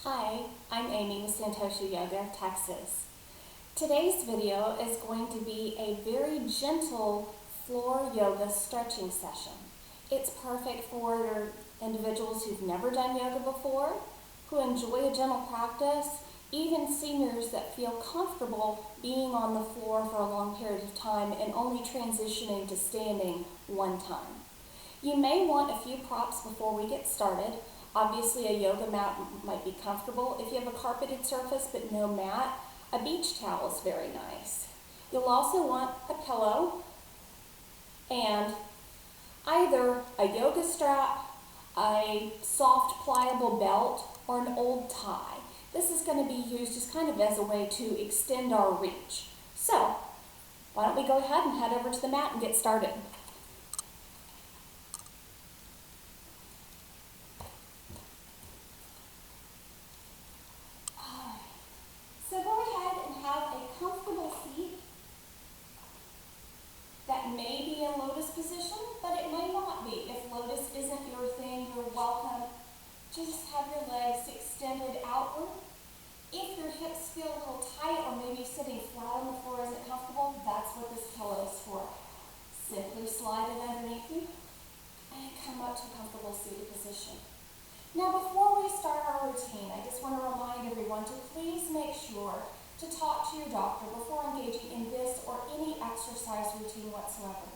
Hi, I'm Amy with Santosha Yoga of Texas. Today's video is going to be a very gentle floor yoga stretching session. It's perfect for individuals who've never done yoga before, who enjoy a gentle practice, even seniors that feel comfortable being on the floor for a long period of time and only transitioning to standing one time. You may want a few props before we get started. Obviously, a yoga mat might be comfortable. If you have a carpeted surface but no mat, a beach towel is very nice. You'll also want a pillow and either a yoga strap, a soft pliable belt, or an old tie. This is going to be used just kind of as a way to extend our reach. So, why don't we go ahead and head over to the mat and get started. So go ahead and have a comfortable seat that may be in lotus position, but it may not be. If lotus isn't your thing, you're welcome. Just have your legs extended outward. If your hips feel a little tight or maybe sitting flat on the floor isn't comfortable, that's what this pillow is for. Simply slide it underneath you and come up to a comfortable seated position. Now, before we start our routine, I just want to remind everyone to please make sure to talk to your doctor before engaging in this or any exercise routine whatsoever.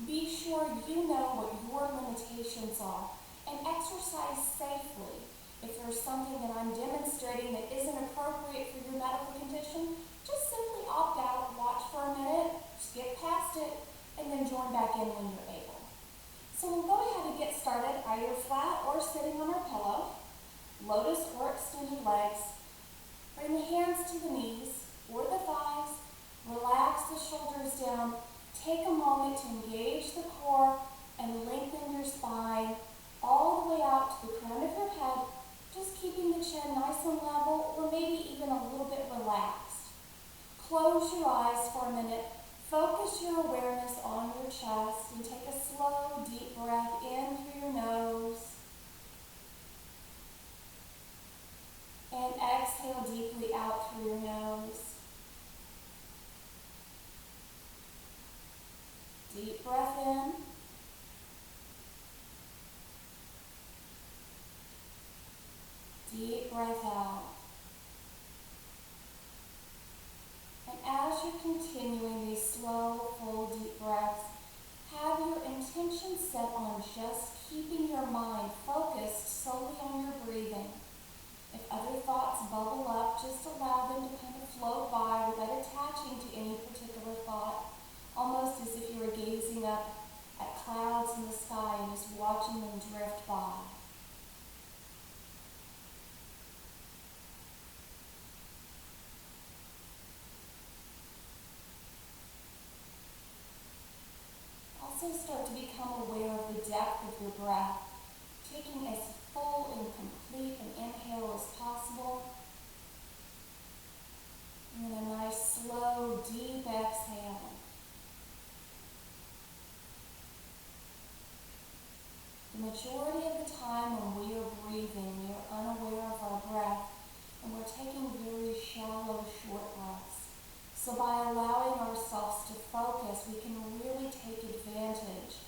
Be sure you know what your limitations are and exercise safely. If there's something that I'm demonstrating that isn't appropriate for your medical condition, just simply opt out, watch for a minute, skip past it, and then join back in when you're able. So we'll go ahead and get started either flat or sitting on our pillow, lotus or extended legs. Bring the hands to the knees or the thighs, relax the shoulders down, take a moment to engage the core and lengthen your spine all the way out to the crown of your head, just keeping the chin nice and level or maybe even a little bit relaxed. Close your eyes for a minute. Focus your awareness on your chest and take a slow, deep breath in through your nose. And exhale deeply out through your nose. Deep breath in. Deep breath out. And as you're continuing these slow, full, deep breaths, have your intention set on just keeping your mind focused solely on your breathing. If other thoughts bubble up, just allow them to kind of float by without attaching to any particular thought, almost as if you were gazing up at clouds in the sky and just watching them drift by. Also start to become aware of the depth of your breath, taking as full and complete an inhale as possible, and then a nice slow, deep exhale. The majority of the time when we are breathing, we are unaware of our breath, and we're taking very shallow, short breaths. So by allowing ourselves to focus, we can really take advantage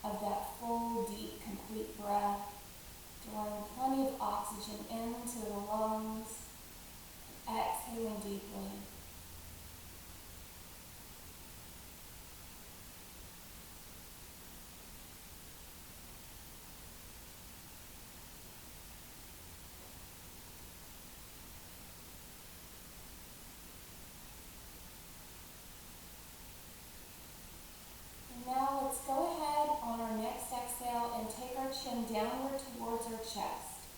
of that full, deep, complete breath, drawing plenty of oxygen into the lungs, exhaling deeply. Now let's go ahead on our next exhale and take our chin downward towards our chest.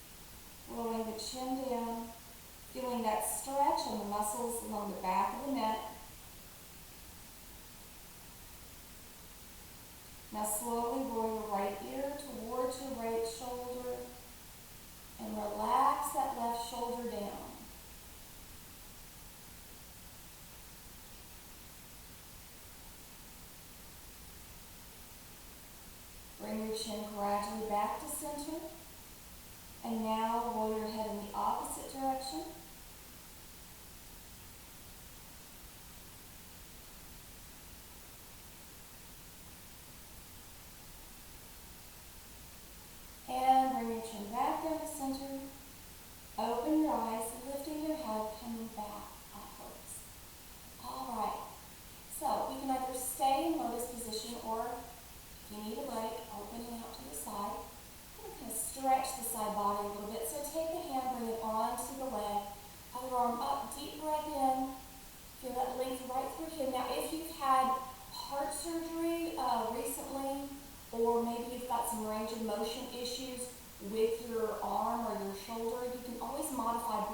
Rolling the chin down, feeling that stretch on the muscles along the back of the neck. Now slowly roll your right ear towards your right shoulder and relax that left shoulder down. Bring your chin gradually back to center. And now roll your head in the opposite direction.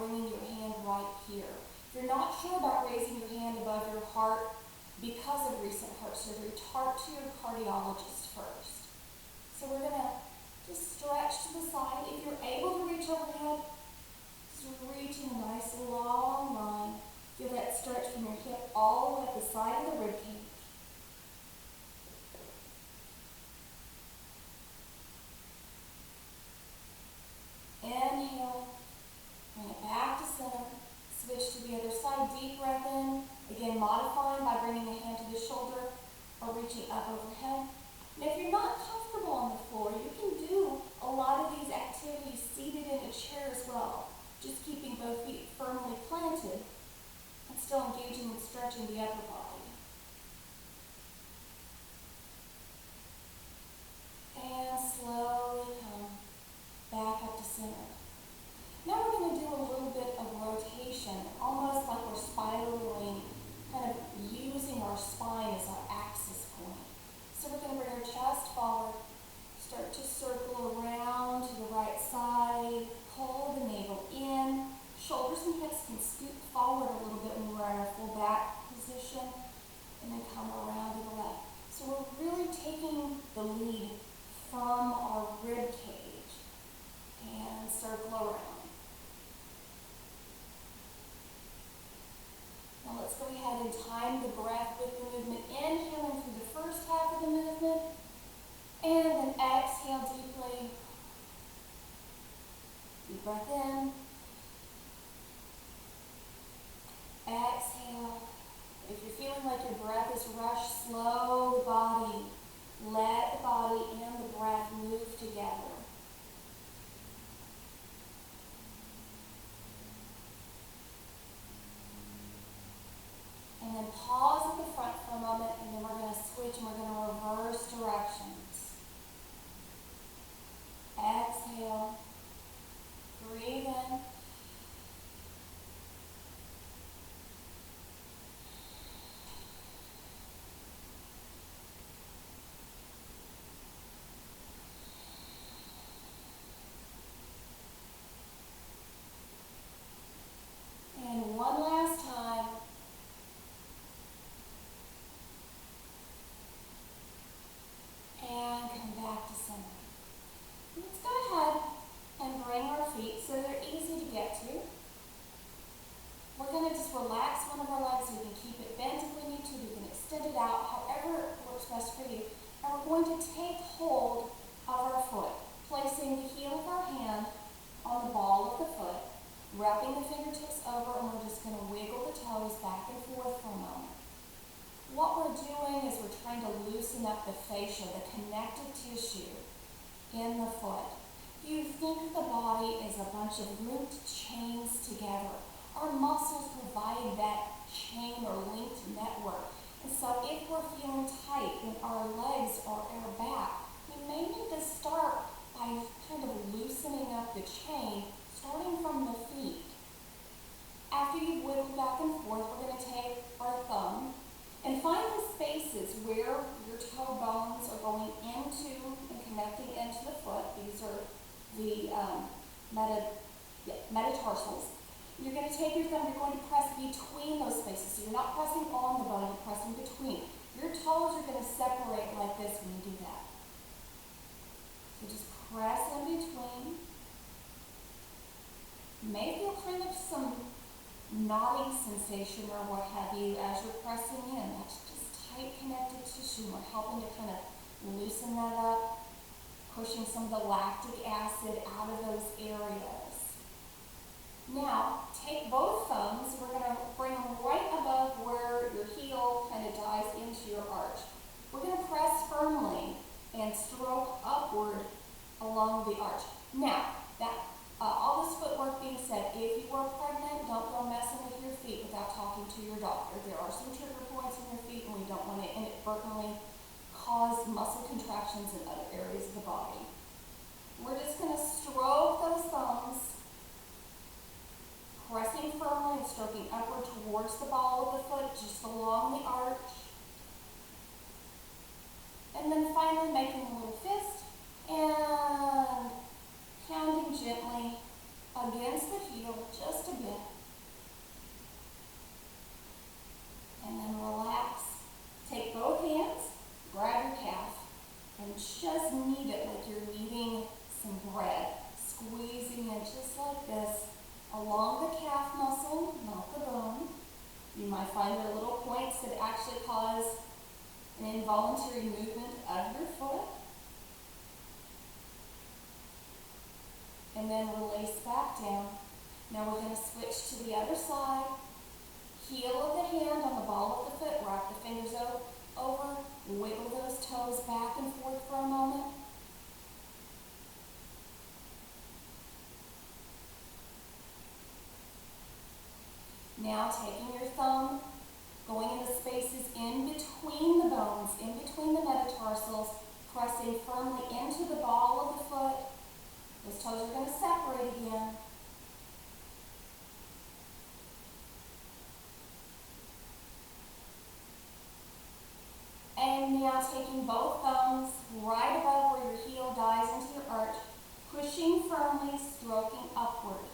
bringing your hand right here. If you're not sure about raising your hand above your heart because of recent heart surgery, talk to your cardiologist first. So we're going to just stretch to the side. If you're able to reach overhead, just reach in a nice long line. Feel that stretch from your hip all the way up the side of the rib cage. Inhale, bring it back to center. Switch to the other side. Deep breath in. Again, modifying by bringing a hand to the shoulder or reaching up overhead. And if you're not comfortable on the floor, you can do a lot of these activities seated in a chair as well. Just keeping both feet firmly planted and still engaging and stretching the upper body. And slowly come back up to center. Now we're going to do a little bit of rotation, almost like we're spiraling, kind of using our spine as our axis point. So we're going to bring our chest forward, start to circle around to the right side, pull the navel in. Shoulders and hips can scoot forward a little bit when we're in our full back position, and then come around to the left. So we're really taking the lead from our rib cage and circle around. Now let's go ahead and time the breath with the movement. Inhaling through the first half of the movement, and then exhale deeply. Deep breath in. Exhale. If you're feeling like your breath is rushed, slow the body. Let the body and the breath move together. And then pause at the front for a moment, and then we're going to switch and we're going to reverse directions. Exhale. Breathe in. And one last time. And come back to center. Let's go ahead and bring our feet so they're easy to get to. We're going to just relax one of our legs. We can keep it bent if we need to. We can extend it out, however works best for you. And we're going to take hold of our foot, placing the heel of our hand on the ball of the foot, wrapping the fingertips over, and we're just going to wiggle the toes back and forth for a moment. What we're doing is we're trying to loosen up the fascia, the connective tissue in the foot. You think of the body as a bunch of linked chains together. Our muscles provide that chain or linked network. And so if we're feeling tight in our legs or our back, we may need to start by kind of loosening up the chain, starting from the feet. After you've wiggled back and forth, we're going to take our thumb and find the spaces where your toe bones are going into and connecting into the foot. These are the metatarsals. You're going to take your thumb, you're going to press between those spaces. So you're not pressing on the bone, you're pressing between. Your toes are going to separate like this when you do that. So just press in between. You may feel kind of some knotting sensation or what have you as you're pressing in. That's just tight connective tissue. We're helping to kind of loosen that up, pushing some of the lactic acid out of those areas. Now, take both thumbs. We're going to bring them right above where your heel kind of dives into your arch. We're going to press firmly and stroke upward along the arch. Now, all this footwork being said, if you are pregnant, don't go messing with your feet without talking to your doctor. There are some trigger points in your feet, and we don't want to inadvertently cause muscle contractions in other areas of the body. We're just going to stroke those thumbs, pressing firmly and stroking upward towards the ball of the foot, just along the arch. And then finally making a little fist and pounding gently against the heel just a bit. And then relax. Take both hands, grab your calf, and just knead it like you're kneading some bread. Squeezing it just like this along the calf muscle, not the bone. You might find there are little points that actually cause an involuntary movement of your foot. And then release back down. Now we're going to switch to the other side. Heel of the hand on the ball of the foot. Wrap the fingers over. Wiggle those toes back and forth for a moment. Now taking your thumb, going into spaces in between the bones, in between the metatarsals, pressing firmly into the ball of the foot. Those toes are going to separate again. And now taking both thumbs right above where your heel dives into your arch, pushing firmly, stroking upward.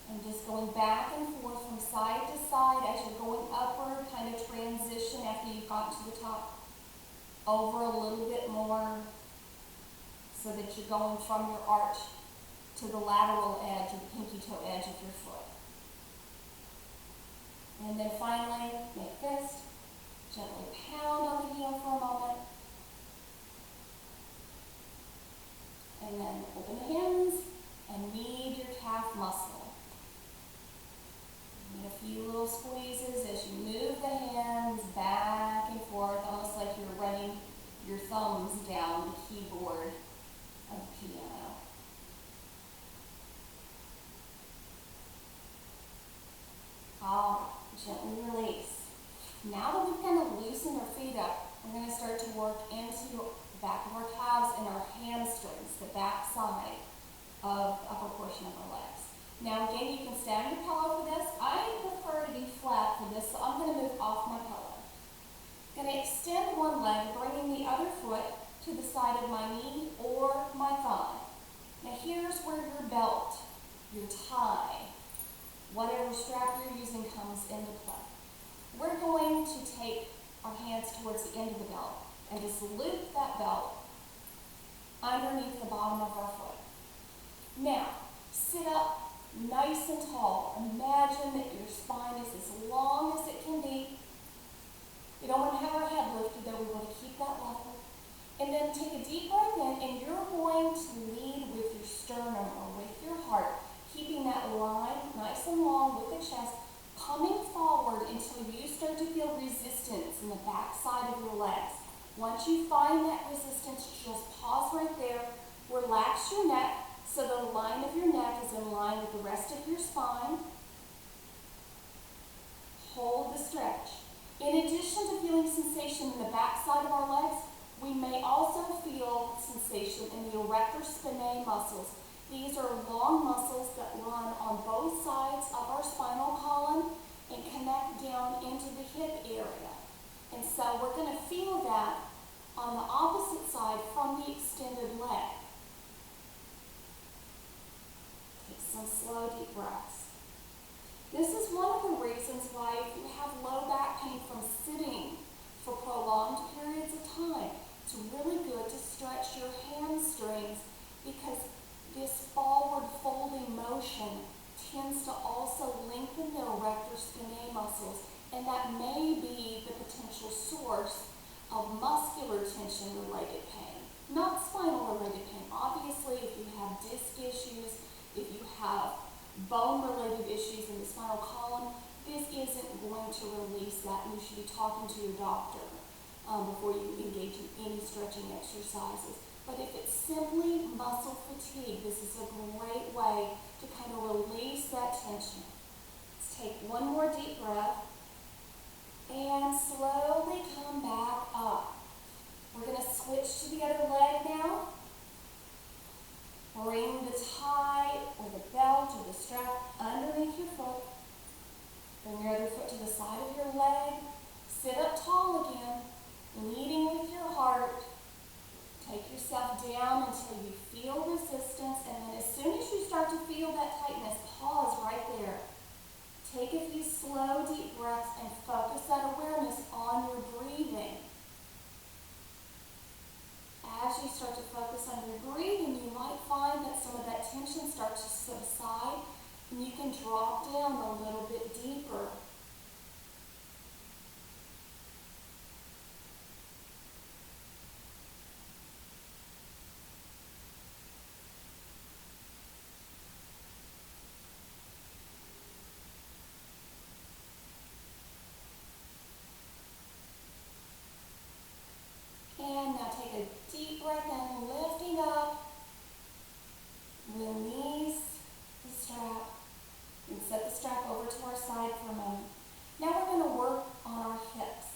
And just going back and forth from side to side as you're going upward, kind of transition after you've gotten to the top. Over a little bit more so that you're going from your arch to the lateral edge or the pinky toe edge of your foot. And then finally, make fist. Gently pound on the heel for a moment. And then open the hands and knead your calf muscle. And a few little squeezes as you move the hands back and forth, almost like you're running your thumbs down the keyboard of the piano. Gently release. Now that we've kind of loosened our feet up, we're going to start to work into the back of our calves and our hamstrings, the back side of the upper portion of our legs. Now again, you can stand your pillow for this. I prefer to be flat for this, so I'm going to move off my pillow. Going to extend one leg, bringing the other foot to the side of my knee or my thigh. Now here's where your belt, your tie, whatever strap you're using comes into play. We're going to take our hands towards the end of the belt and just loop that belt underneath the bottom of our foot. Now, sit up nice and tall. Imagine that your spine is as long as it can be. We don't want to have our head lifted, though. We want to keep that level. And then take a deep breath in, and you're going to lead with your sternum or with your heart, keeping that line nice and long with the chest, coming forward until you start to feel resistance in the back side of your legs. Once you find that resistance, just pause right there, relax your neck so the line of your neck is in line with the rest of your spine. Hold the stretch. In addition to feeling sensation in the back side of our legs, we may also feel sensation in the erector spinae muscles. These are long muscles that run on both sides of our spinal column and connect down into the hip area. And so we're going to feel that on the opposite side from the extended leg. Take some slow, deep breaths. This is one of the reasons why if you have low back pain from sitting for prolonged periods of time, it's really good to stretch your hamstrings because this forward folding motion tends to also lengthen the erector spinae muscles, and that may be the potential source of muscular tension-related pain, not spinal-related pain. Obviously, if you have disc issues, if you have bone-related issues in the spinal column, this isn't going to release that, and you should be talking to your doctor before you engage in any stretching exercises. But if it's simply muscle fatigue, this is a great way to kind of release that tension. Let's take one more deep breath and slowly come back up. We're going to switch to the other leg now. Bring the tie or the belt or the strap underneath your foot. Bring your other foot to the side of your leg. Sit up tall again, leading with your heart. Take yourself down until you feel resistance, and then as soon as you start to feel that tightness, pause right there. Take a few slow, deep breaths and focus that awareness on your breathing. As you start to focus on your breathing, you might find that some of that tension starts to subside, and you can drop down a little bit deeper. And now take a deep breath in, lifting up. Release the strap and set the strap over to our side for a moment. Now we're going to work on our hips.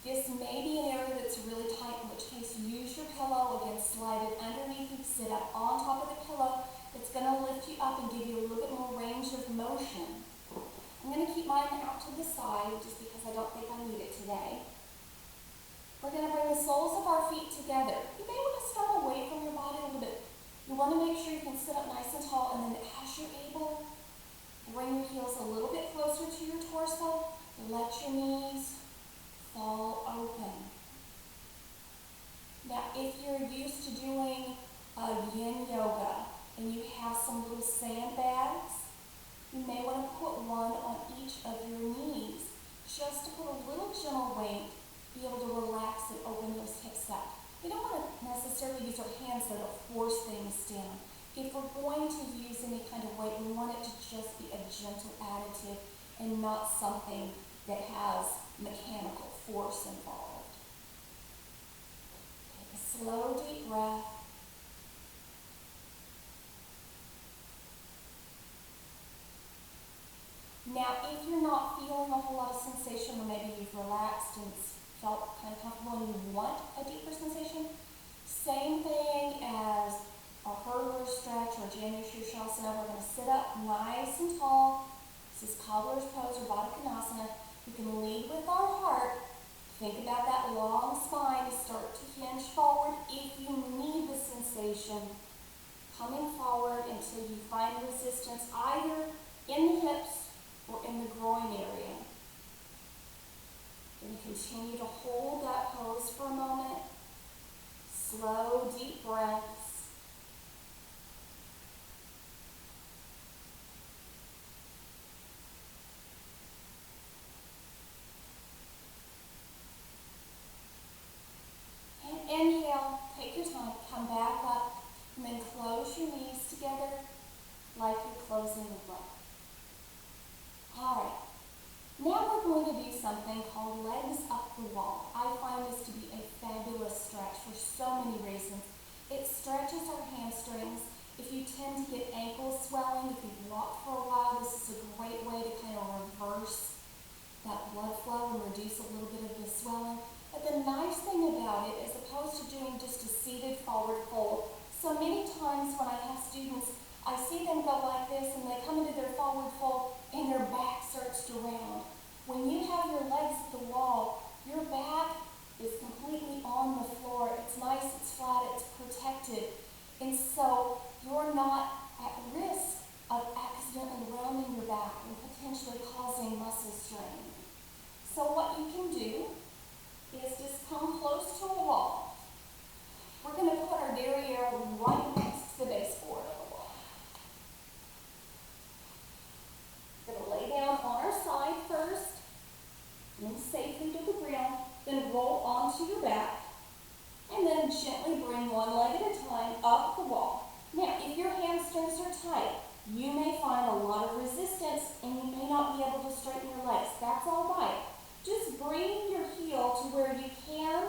This may be an area that's really tight, in which case use your pillow. Again, slide it underneath you, sit up on top of the pillow. It's going to lift you up and give you a little bit more range of motion. I'm going to keep mine out to the side just because I don't think I need it today. We're going to bring the soles of our feet together. You may want to start away from your body a little bit. You want to make sure you can sit up nice and tall, and then as you're able, bring your heels a little bit closer to your torso. Let your knees fall open. Now, if you're used to doing yin yoga and you have some little sandbags, you may want to put one on each of your knees just to put a little gentle weight, be able to relax and open those hips up. We don't want to necessarily use our hands though to force things down. If we're going to use any kind of weight, we want it to just be a gentle additive and not something that has mechanical force involved. Take a slow, deep breath. Now, if you're not feeling a whole lot of sensation, or maybe you've relaxed and felt kind of comfortable and you want a deeper sensation, same thing as a hurdler stretch or Janu Shirshasana. We're going to sit up nice and tall. This is cobbler's pose or Baddha Konasana. You can lead with our heart. Think about that long spine to start to hinge forward. If you need the sensation, coming forward until you find resistance either in the hips or in the groin area. And continue to hold that pose for a moment. Slow, deep breaths. And inhale, take your time, come back up, and then close your knees together like you're closing the book. All right. Now we're going to do something called legs up the wall. I find this to be a fabulous stretch for so many reasons. It stretches our hamstrings. If you tend to get ankle swelling, if you've walked for a while, this is a great way to kind of reverse that blood flow and reduce a little bit of the swelling. But the nice thing about it, as opposed to doing just a seated forward fold, so many times when I have students, I see them go like this and they come into their forward fold and their back starts to round. When you have your legs at the wall, your back is completely on the floor. It's nice, it's flat, it's protected. And so you're not at risk of accidentally rounding your back and potentially causing muscle strain. So what you can do is just come close to a wall. We're going to put our derriere right next to the baseboard of the wall. We're going to lay down on our side first, then safely to the ground, then roll onto your back, and then gently bring one leg at a time up the wall. Now, if your hamstrings are tight, you may find a lot of resistance and you may not be able to straighten your legs. That's all right. Just bring your heel to where you can.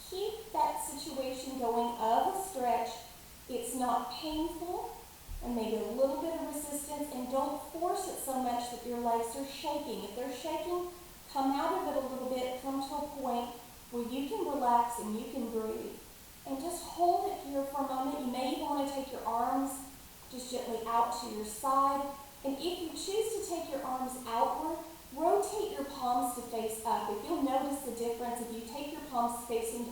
Keep that situation going of a stretch. It's not painful, and maybe a little bit of resistance, and don't force it so much that your legs are shaking. If they're shaking, come out of it a little bit, come to a point where you can relax and you can breathe. And just hold it here for a moment. You may even want to take your arms just gently out to your side. And if you choose to take your arms outward, rotate your palms to face up. If you'll notice the difference, if you take your palms facing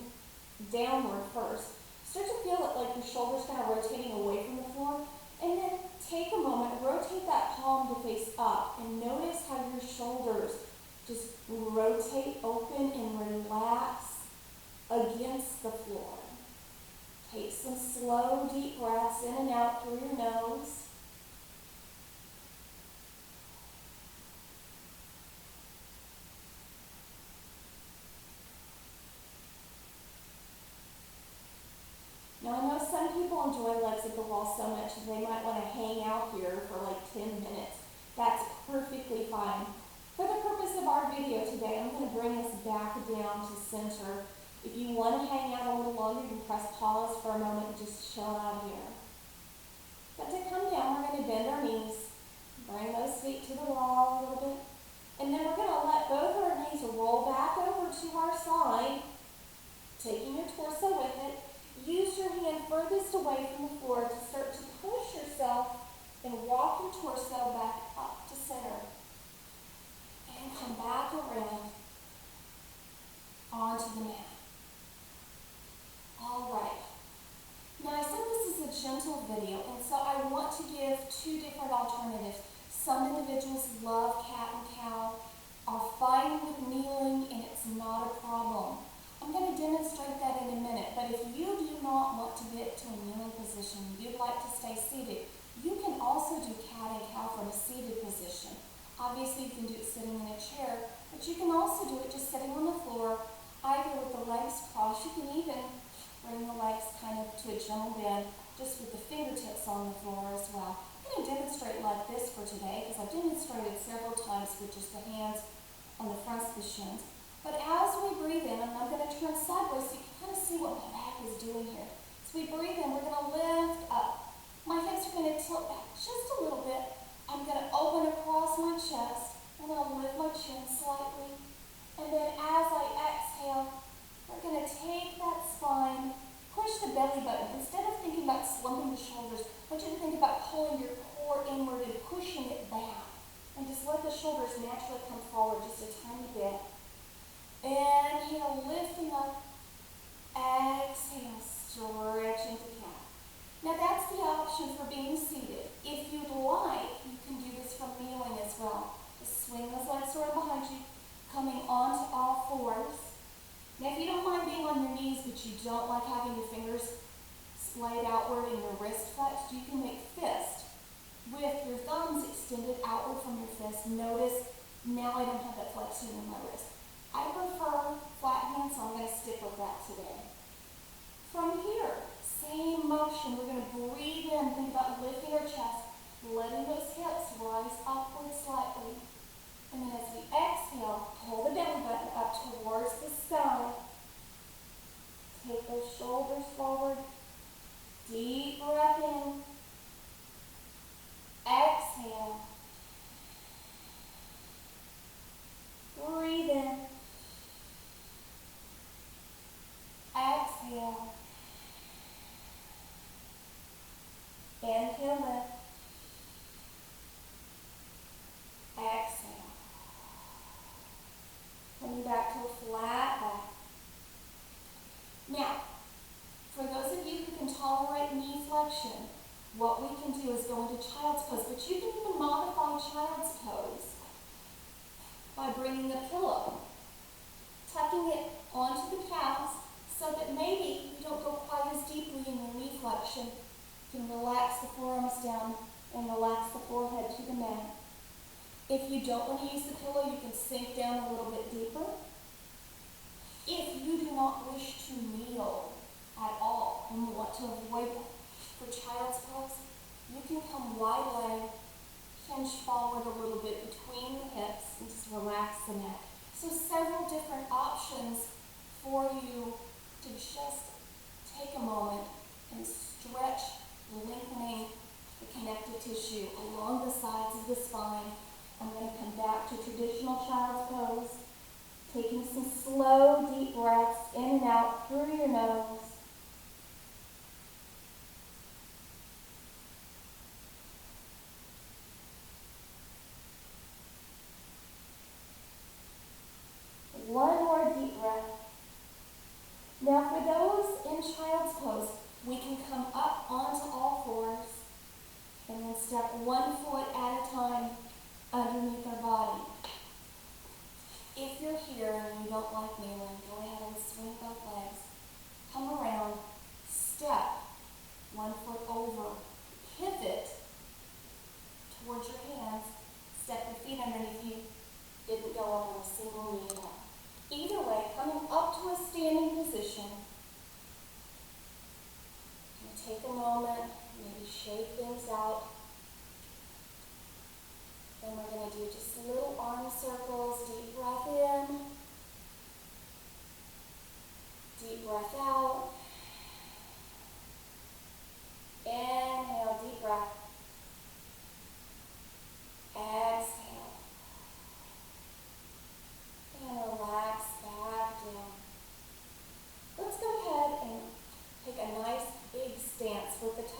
downward first. Start to feel it like your shoulders kind of rotating away from the floor. And then take a moment, rotate that palm to face up, and notice how your shoulders just rotate open and relax against the floor. Take some slow, deep breaths in and out through your nose. Now I know some people enjoy legs at the wall so much that they might want to hang out here for like 10 minutes. That's perfectly fine. For the purpose of our video today, I'm going to bring us back down to center. If you want to hang out a little longer, you can press pause for a moment and just chill out here. But to come down, we're going to bend our knees, bring those feet to the wall a little bit, and then we're going to let both our knees roll back over to our side, taking your torso with it. Use your hand furthest away from the floor to start to push yourself and walk your torso back up to center. And come back around onto the mat. All right. Now I said this is a gentle video, and so I want to give two different alternatives. Some individuals love cat and cow, are fine with kneeling, and it's not a problem. I'm going to demonstrate that in a minute, but if you do not want to get to a kneeling position, you'd like to stay seated, you can also do cat and cow from a seated position. Obviously, you can do it sitting in a chair, but you can also do it just sitting on the floor, either with the legs crossed. You can even bring the legs kind of to a gentle bend, just with the fingertips on the floor as well. I'm going to demonstrate like this for today, because I've demonstrated several times with just the hands on the fronts of the shins. But as we breathe in, and I'm going to turn sideways so you can kind of see what my back is doing here. As we breathe in, we're going to lift up. My hips are going to tilt back just a little bit. I'm going to open across my chest. I'm going to lift my chin slightly. And then as I exhale, we're going to take that spine, push the belly button. Instead of thinking about slumping the shoulders, I want you to think about pulling your core inward and pushing it back. And just let the shoulders naturally come forward just a tiny bit. Inhale, lifting up. Exhale, stretching to cat. Now that's the option for being seated. If you'd like, you can do this from kneeling as well. Just swing those legs around behind you, coming onto all fours. Now if you don't mind being on your knees, but you don't like having your fingers splayed outward and your wrist flexed, you can make fist with your thumbs extended outward from your fist. Notice now I don't have that flexion in my wrist. I prefer flat hands, so I'm going to stick with that today. From here, same motion. We're going to breathe in, think about lifting our chest, letting those hips rise upward slightly. And then as we exhale, pull the belly button up towards the sky. Take those shoulders forward. Deep breath in. Exhale. Breathe in. Exhale. Inhale, lift. Exhale. Coming back to a flat back. Now, for those of you who can tolerate knee flexion, what we can do is go into child's pose, but you can even modify child's pose by bringing the pillow, tucking it onto the calves so that maybe you don't go quite as deeply in your knee flexion. You can relax the forearms down and relax the forehead to the mat. If you don't want to use the pillow, you can sink down a little bit deeper. If you do not wish to kneel at all and you want to avoid for child's pose, you can come wide leg, hinge forward a little bit between the hips and just relax the neck. So several different options for you to just take a moment and stretch, lengthening the connective tissue along the sides of the spine. I'm going to come back to traditional child's pose, taking some slow, deep breaths in and out through your nose. One more deep breath.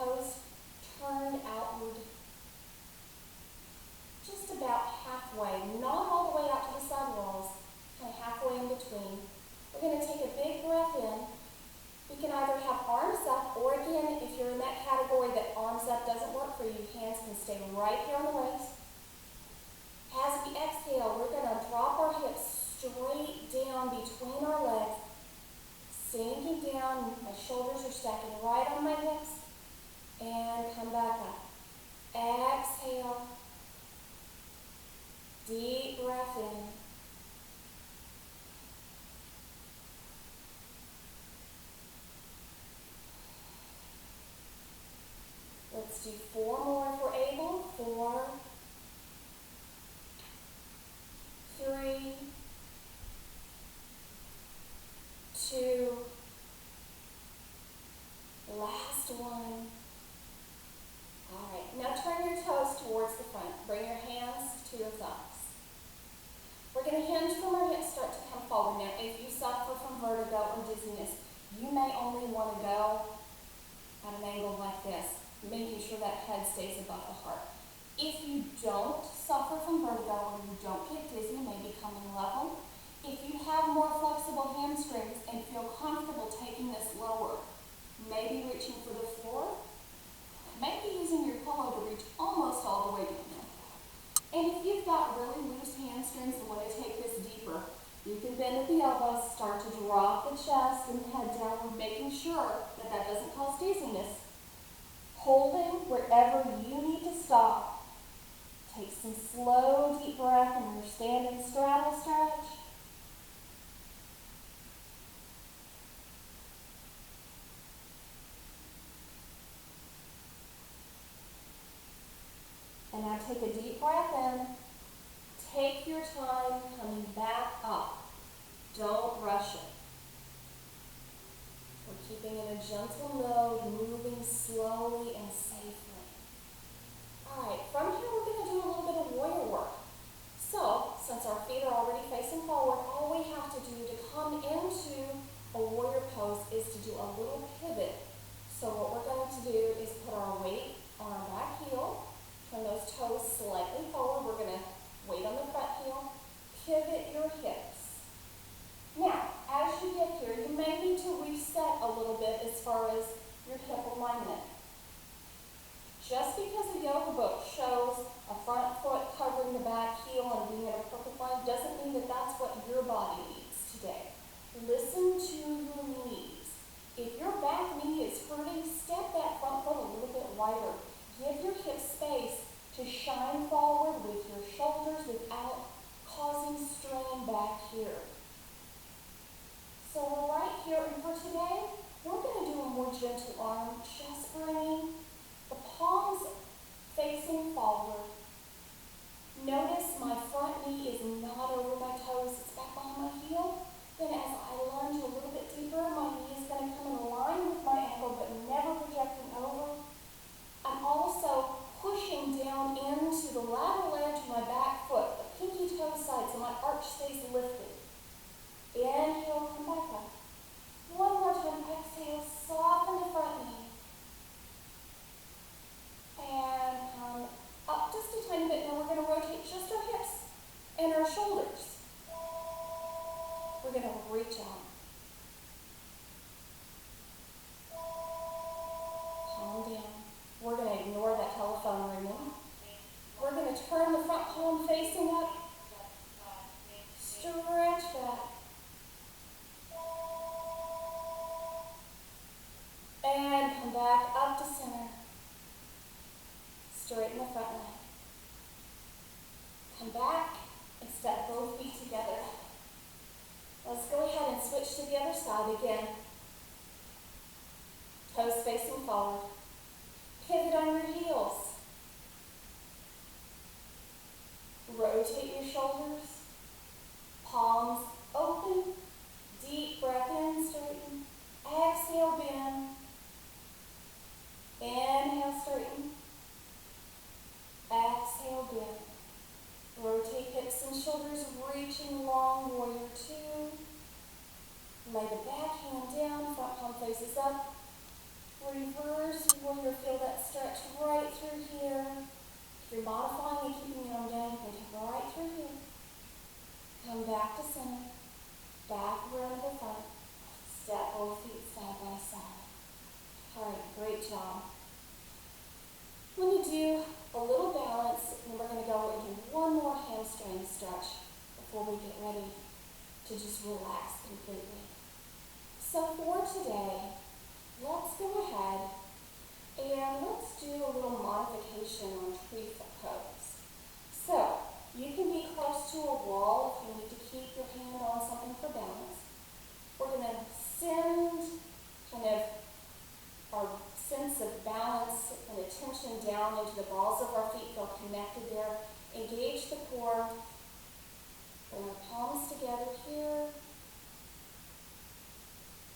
toes turned outward just about halfway, not all the way out to the side walls, kind of halfway in between. We're going to take a big breath in. We can either have arms up, or again, if you're in that category that arms up doesn't work for you, hands can stay right here on the waist. As we exhale, we're going to drop our hips straight down between our legs, sinking down. My shoulders are stacking right on my hips, and come back up. Exhale. Deep breath in. Let's do 4 more if we're able. 4, 3, 2, last one. All right, now turn your toes towards the front. Bring your hands to your thumbs. We're going to hinge from our hips, start to come forward. Now, if you suffer from vertigo or dizziness, you may only want to go at an angle like this, making sure that head stays above the heart. If you don't suffer from vertigo or you don't get dizzy, maybe coming level, if you have more flexible hamstrings and feel comfortable taking this lower, maybe reaching for the floor, maybe using your pillow to reach almost all the way down there. And if you've got really loose hamstrings and want to take this deeper, you can bend at the elbows, start to drop the chest and the head downward, making sure that that doesn't cause dizziness. Holding wherever you need to stop. Take some slow, deep breath in your standing straddle stretch. And now take a deep breath in. Take your time coming back up. Don't rush it. We're keeping in a gentle mode, moving slowly and safely. All right, from here we're going to do a little bit of warrior work. So, since our feet are already facing forward, all we have to do to come into a warrior pose is to do a little pivot. So what we're going to do is put our weight on our back heel, turn those toes slightly forward. We're going to weight on the front heel, pivot your hips. Now, as you get here, you may need to reset a little bit as far as your hip alignment. Just because the yoga book shows a front foot covering the back heel and being at a perfect line doesn't mean that that's what your body needs today. Listen to your knees. If your back knee is hurting, step that front foot a little bit wider. Give your hips space to shine forward with your shoulders without causing strain back here. So we're right here, and for today, we're going to do a more gentle arm, chest bringing, the palms facing forward. Notice my front knee is not over my toes, it's back behind my heel. Then as I lunge a little bit deeper, my knee is going to come in line with my ankle, but never projecting over. I'm also pushing down into the lateral edge of my back foot, the pinky toe side, so my arch stays lifted. Inhale, come back up. One more time, exhale, soften the front knee. And come up just a tiny bit. Now we're going to rotate just our hips and our shoulders. We're going to reach out. Calm down. We're going to ignore that telephone ringing. We're going to turn the front palm facing up. Stretch back. And come back up to center. Straighten the front leg. Come back and step both feet together. Let's go ahead and switch to the other side again. Toes facing forward. Pivot on your heels. Rotate your shoulders. Palms open. Deep breath in, straighten. Exhale, bend. Inhale, straighten. Exhale, bend. Rotate hips and shoulders, reaching long, warrior two. Lay the back hand down, front palm faces up. Reverse, you want to feel that stretch right through here. If you're modifying and keeping your arm down, you can come right through here. Come back to center. Back around the front. Step both feet side by side. All right, great job. When you do a little balance, then we're going to go into one more hamstring stretch before we get ready to just relax completely. So for today, let's go ahead and let's do a little modification on tree pose. So you can be close to a wall if you need to keep your hand on something for balance. We're going to send kind of our sense of balance and attention down into the balls of our feet, feel connected there. Engage the core. Bring our palms together here.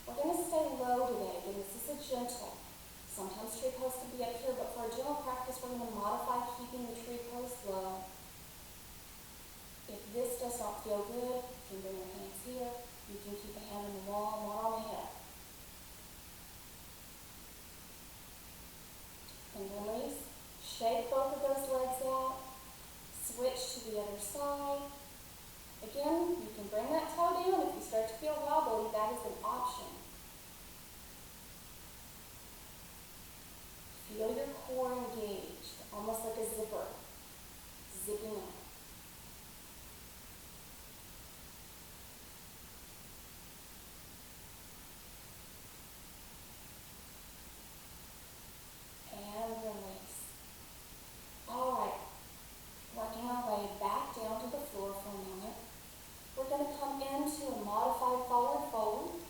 We're going to stay low today. Again, this is a gentle. Sometimes tree pose can be up here, but for a general practice, we're going to modify keeping the tree pose low. If this does not feel good, you can bring your hands here. You can keep a hand on the wall, one on the hip. And release. Shake both of those legs out. Switch to the other side. Again, you can bring that toe down. If you start to feel wobbly, that is an option. Feel your core engaged, almost like a zipper, zipping up. And release. All right, working our way back down to the floor for a moment. We're going to come into a modified forward fold.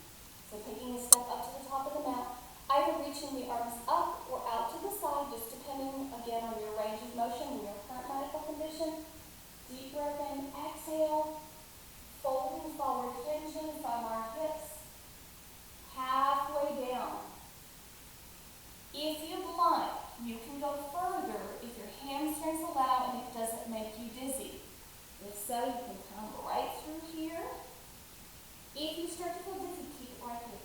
So taking a step up to the top of the mat, either reaching the arms up or out to the side, just depending, again, on your range of motion and your current medical condition. Deep breath in, exhale, folding forward, hinging from our hips, halfway down. If you'd like, you can go further if your hamstrings allow and it doesn't make you dizzy. If so, you can come right through here. If you start to feel dizzy, keep it right here.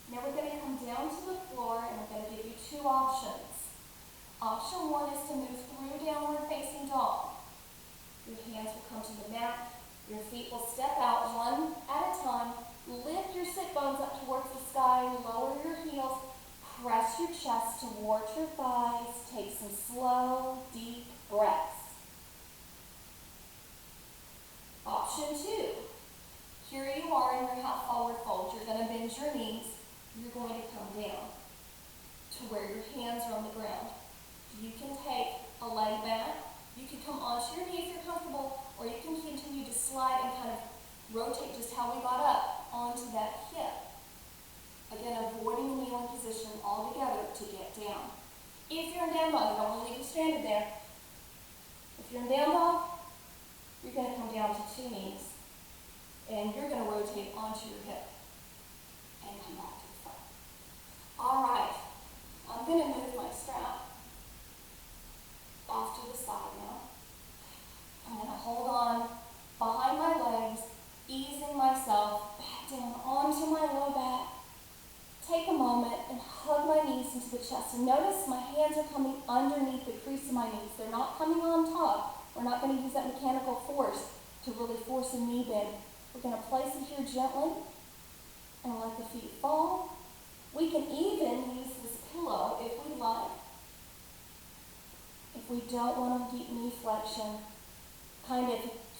Now we're going to come down to the floor and we're going to give you two options. Option one is to move through downward facing dog. Your hands will come to the mat. Your feet will step out one at a time. Lift your sit bones up towards the sky. Lower your heels. Press your chest towards your thighs. Take some slow, deep breaths. Option two. Here you are in your half forward fold. You're going to bend your knees. You're going to come down to where your hands are on the ground. You can take a leg back. You can come onto your knee if you're comfortable, or you can continue to slide and kind of rotate just how we got up onto that hip. Again, avoiding the kneeling position altogether to get down. If you're in down dog, you don't want to leave you stranded there. If you're in down dog, you're going to come down to two knees, and you're going to rotate onto your hip and come back to the front. All right, I'm going to move my strap off to the side now. I'm going to hold on behind my legs, easing myself back down onto my low back. Take a moment and hug my knees into the chest. And notice my hands are coming underneath the crease of my knees. They're not coming on top. We're not going to use that mechanical force to really force a knee bend. We're going to place it here gently and let the feet fall. We can even use this pillow if we like. If we don't want to deep knee flexion, kind of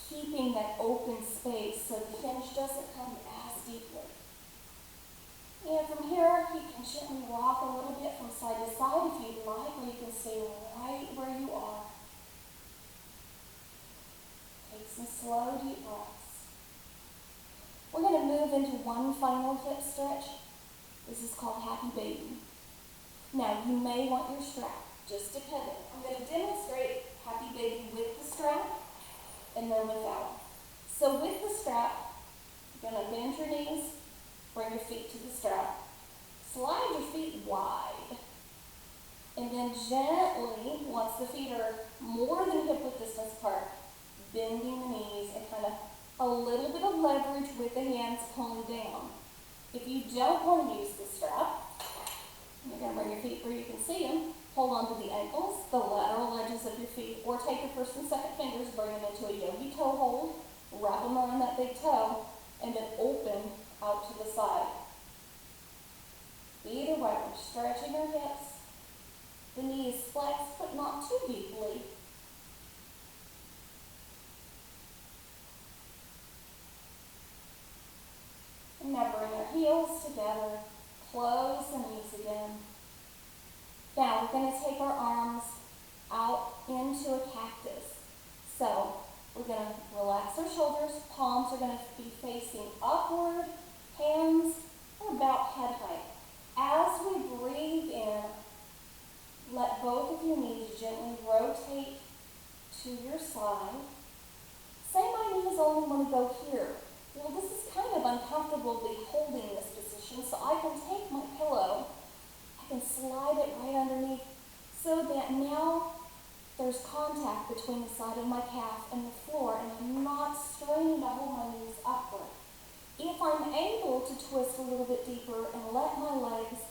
keeping that open space so the hinge doesn't come as deeply. And from here, you can gently rock a little bit from side to side if you'd like, or you can stay right where you are. Take some slow, deep breaths. We're going to move into one final hip stretch. This is called Happy Baby. Now, you may want your strap, just depending. I'm going to demonstrate Happy Baby with the strap and then without. So with the strap, you're going to bend your knees, bring your feet to the strap. Slide your feet wide. And then gently, once the feet are more than hip width distance apart, bending the knees and kind of a little bit of leverage with the hands pulling down. If you don't want to use the strap, going to bring your feet where you can see them. Hold on to the ankles, the lateral edges of your feet, or take your first and second fingers, bring them into a yogi toe hold, wrap them around that big toe, and then open out to the side. Either way, we're stretching our hips. The knees flex, but not too deeply. And now bring our heels together, close the knees again. Now we're going to take our arms out into a cactus. So we're going to relax our shoulders, palms are going to be facing upward, hands are about head height. As we breathe in, let both of your knees gently rotate to your side. Say my knees only want to go here. Well, this is kind of uncomfortably holding this position, so I can take my pillow, I can slide it right underneath so that now there's contact between the side of my calf and the floor, and I'm not straining to hold my knees upward. If I'm able to twist a little bit deeper and let my legs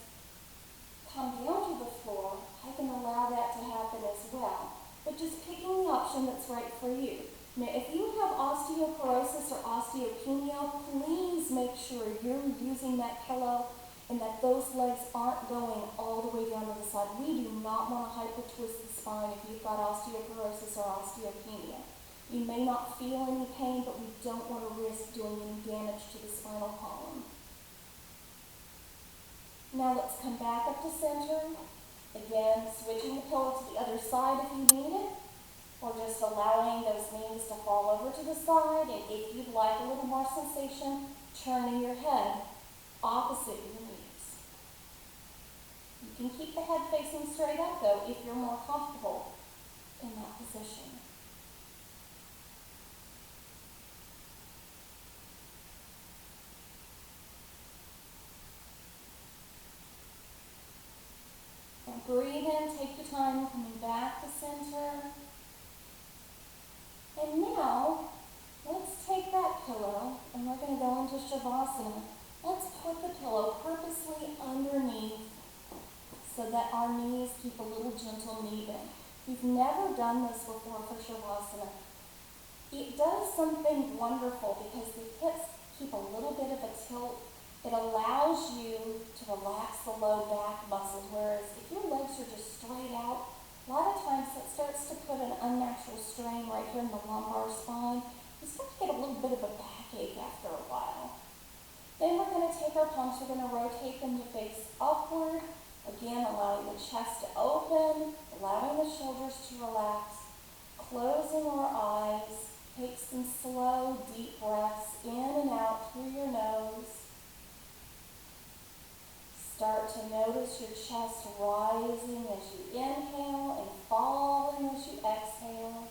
come down to the floor, I can allow that to happen as well. But just picking the option that's right for you. Now, if you have osteoporosis or osteopenia, please make sure you're using that pillow and that those legs aren't going all the way down to the side. We do not want to hyper-twist the spine if you've got osteoporosis or osteopenia. You may not feel any pain, but we don't want to risk doing any damage to the spinal column. Now let's come back up to center. Again, switching the pillow to the other side if you need it, or just allowing those knees to fall over to the side. And if you'd like a little more sensation, turning your head opposite your knees. You can keep the head facing straight up though if you're more comfortable in that position. And breathe in, take your time coming back to center. And now, let's take that pillow and we're going to go into Shavasana. Let's put the pillow purposely underneath so that our knees keep a little gentle knee bend. If you've never done this before for Shavasana, it does something wonderful because the hips keep a little bit of a tilt. It allows you to relax the low back muscles, whereas if your legs are just straight out, a lot of times that starts to put an unnatural strain right here in the lumbar spine. You start to get a little bit of a backache after a while. Then we're going to take our palms, we're going to rotate them to face upward. Again, allowing the chest to open, allowing the shoulders to relax, closing our eyes. Take some slow, deep breaths in and out through your nose. Start to notice your chest rising as you inhale and falling as you exhale.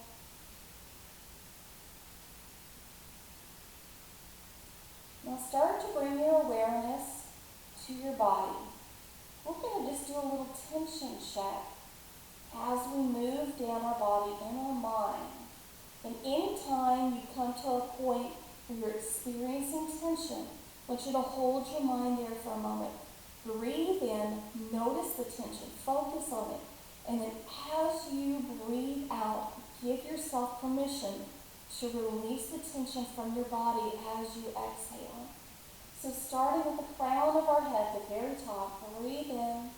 Now start to bring your awareness to your body. We're going to just do a little tension check as we move down our body and our mind. And anytime you come to a point where you're experiencing tension, I want you to hold your mind there for a moment. Breathe in, notice the tension, focus on it, and then as you breathe out, give yourself permission to release the tension from your body as you exhale. So starting with the crown of our head, the very top, breathe in,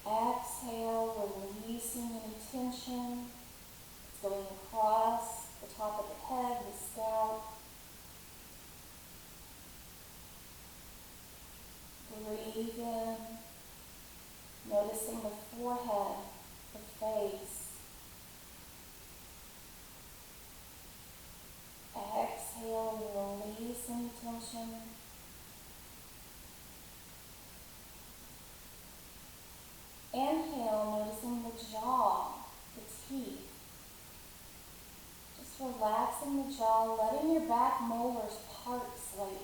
exhale, releasing any tension. It's going across the top of the head, the scalp. Breathe in, noticing the forehead, the face. Exhale, release any tension. Inhale, noticing the jaw, the teeth. Just relaxing the jaw, letting your back molars part slightly.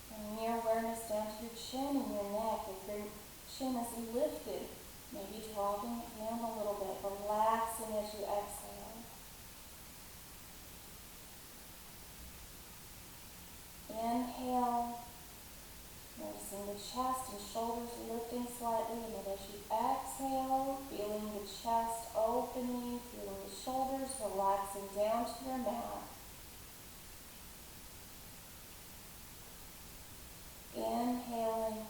Bring your awareness down to your chin and your neck. If your chin is lifted, maybe dropping it down a little bit, relaxing as you exhale. as you exhale, feeling the chest opening, feeling the shoulders relaxing down to your mat. Inhaling,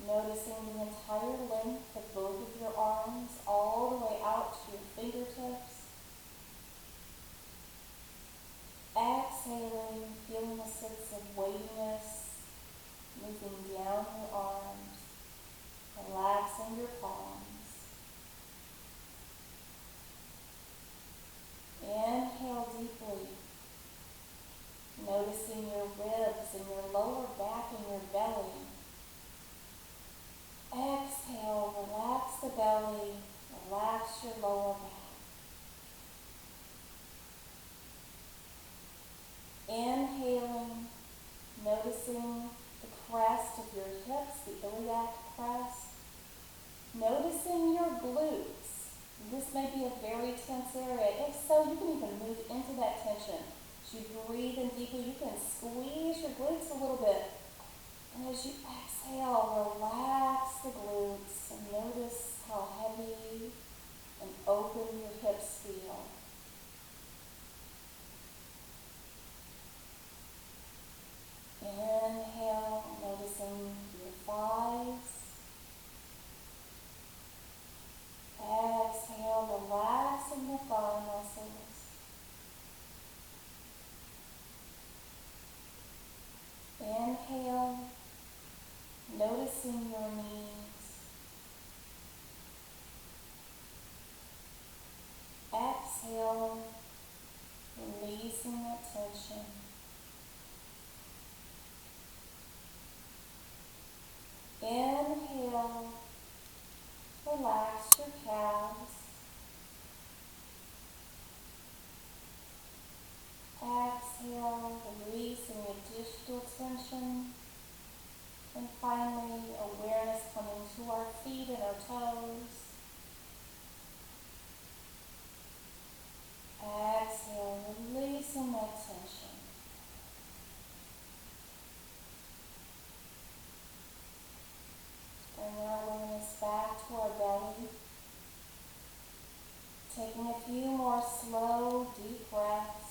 noticing the entire length of both of your arms all the way out to your fingertips. Exhaling, feeling a sense of weightiness moving down your arms, relaxing your palms. Inhale deeply, noticing your ribs and your lower back and your belly. Exhale, relax the belly, relax your lower back. Inhaling, noticing the crest of your hips, the iliac crest. Noticing your glutes. This may be a very tense area. If so, you can even move into that tension. As you breathe in deeply, you can squeeze your glutes a little bit. And as you exhale, relax the glutes and notice how heavy and open your hips feel. Inhale, noticing your thighs. Exhale, relaxing the thigh muscles. Inhale, noticing your knees. Exhale, releasing that tension. Inhale, relax your calves. Exhale, releasing additional tension. And finally, awareness coming to our feet and our toes. Exhale, releasing that tension. Bring our awareness back to our belly. Taking a few more slow, deep breaths.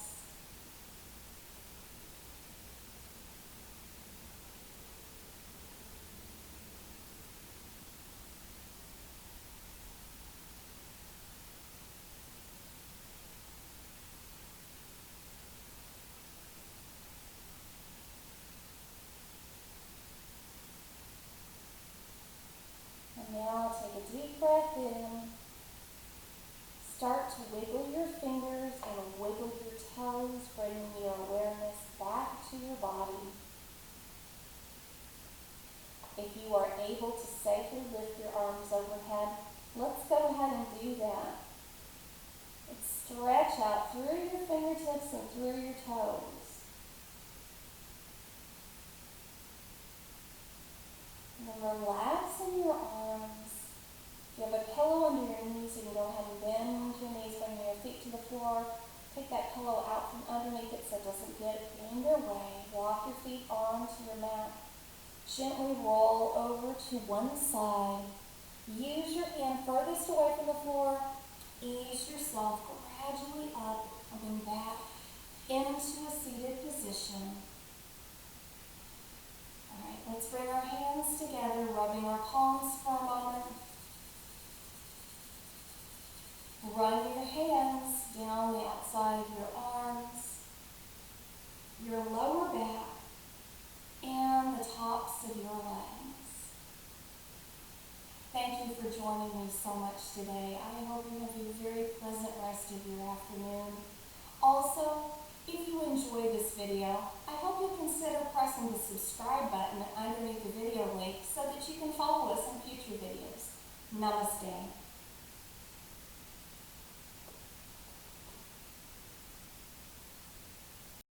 And now take a deep breath in. Start to wiggle your fingers and wiggle your toes, bringing your awareness back to your body. If you are able to safely lift your arms overhead, let's go ahead and do that. Let's stretch out through your fingertips and through your toes. And then relaxing your arms. If you have a pillow under your knees, you can go ahead and bend your knees, bring your feet to the floor. Take that pillow out from underneath it so it doesn't get in your way. Walk your feet onto your mat. Gently roll over to one side. Use your hand furthest away from the floor. Ease yourself gradually up, coming back into a seated position. All right, let's bring our hands together, rubbing our palms for a moment. Run your hands down the outside of your arms, your lower back, and the tops of your legs. Thank you for joining me so much today. I hope you have a very pleasant rest of your afternoon. Also, if you enjoy this video, I hope you'll consider pressing the subscribe button underneath the video link so that you can follow us on future videos. Namaste.